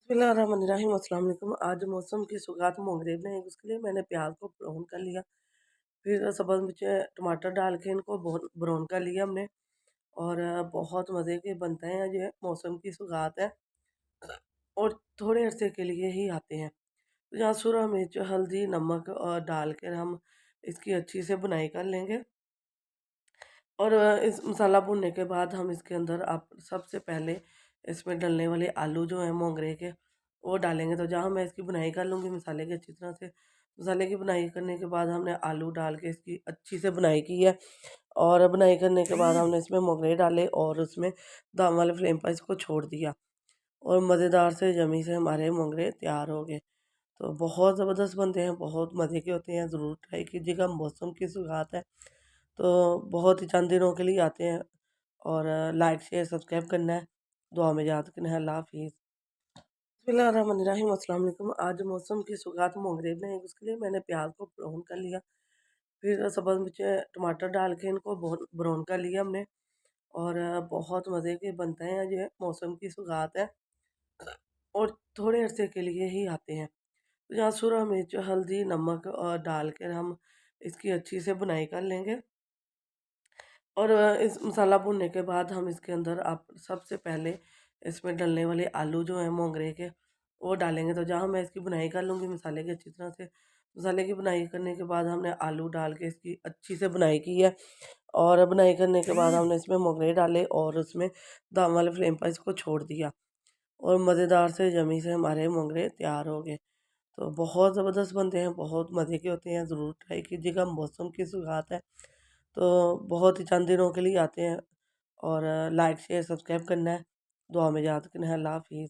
बिस्मिल्लाहिर्रहमानिर्रहीम अस्सलाम वालेकुम। आज मौसम की सौगात मोंगरे बनाएंगे, उसके लिए मैंने प्याज को ब्राउन कर लिया। फिर सब्ज़ मिर्च टमाटर डाल के इनको ब्राउन कर लिया हमने। और बहुत मज़े के बनते हैं, ये मौसम की सौगात है और थोड़े अरसे के लिए ही आते हैं। तो यहाँ सुरह मिर्च हल्दी नमक और डाल कर हम इसकी अच्छी से बुनाई कर लेंगे। और इस मसाला भुनने के बाद हम इसके अंदर आप सबसे पहले इसमें डलने वाले आलू जो हैं मोंगरे के वो डालेंगे। तो जहाँ मैं इसकी बुनाई कर लूँगी मसाले की अच्छी तरह से। मसाले की बुनाई करने के बाद हमने आलू डाल के इसकी अच्छी से बुनाई की है। और बुनाई करने के बाद हमने इसमें मोंगरे डाले और उसमें दाम वाले फ्लेम पर इसको छोड़ दिया। और मज़ेदार से यम्मी से हमारे मोंगरे तैयार हो गए। तो बहुत ज़बरदस्त बनते हैं, बहुत मज़े के होते हैं, ज़रूर ट्राई कीजिएगा। मौसम की सौगात है तो बहुत ही चंद दिनों के लिए आते हैं। और लाइक शेयर सब्सक्राइब करना है, दुआ में याद रखना है। अल्लाह हाफ़िज़। बिस्मिल्लाहिर्रहमानिर्रहीम अस्सलाम वालेकुम। आज मौसम की सौगात मोंगरे बनाएंगे, उसके लिए मैंने प्याज को ब्राउन कर लिया। फिर सब्ज़ मिर्च टमाटर डाल के इनको ब्राउन कर लिया हमने। और बहुत मज़े के बनते हैं, ये मौसम की सौगात है और थोड़े अरसे के लिए ही आते हैं। तो यहाँ सुरह मिर्च हल्दी नमक और डाल कर हम इसकी अच्छी से बुनाई कर लेंगे। और इस मसाला भुनने के बाद हम इसके अंदर आप सबसे पहले इसमें डलने वाले आलू जो हैं मोंगरे के वो डालेंगे। तो जहाँ मैं इसकी बुनाई कर लूँगी मसाले की अच्छी तरह से। मसाले की बुनाई करने के बाद हमने आलू डाल के इसकी अच्छी से बुनाई की है। और बुनाई करने के बाद हमने इसमें मोंगरे डाले और उसमें दम वाले फ्लेम पर इसको छोड़ दिया। और मज़ेदार से यम्मी से हमारे मोंगरे तैयार हो गए। तो बहुत ज़बरदस्त बनते हैं, बहुत मज़े के होते हैं, ज़रूर ट्राई कीजिएगा। मौसम की सौगात है तो बहुत ही चंद दिनों के लिए आते हैं। और लाइक शेयर सब्सक्राइब करना है, दुआ में याद रखना है। अल्लाह हाफ़िज़।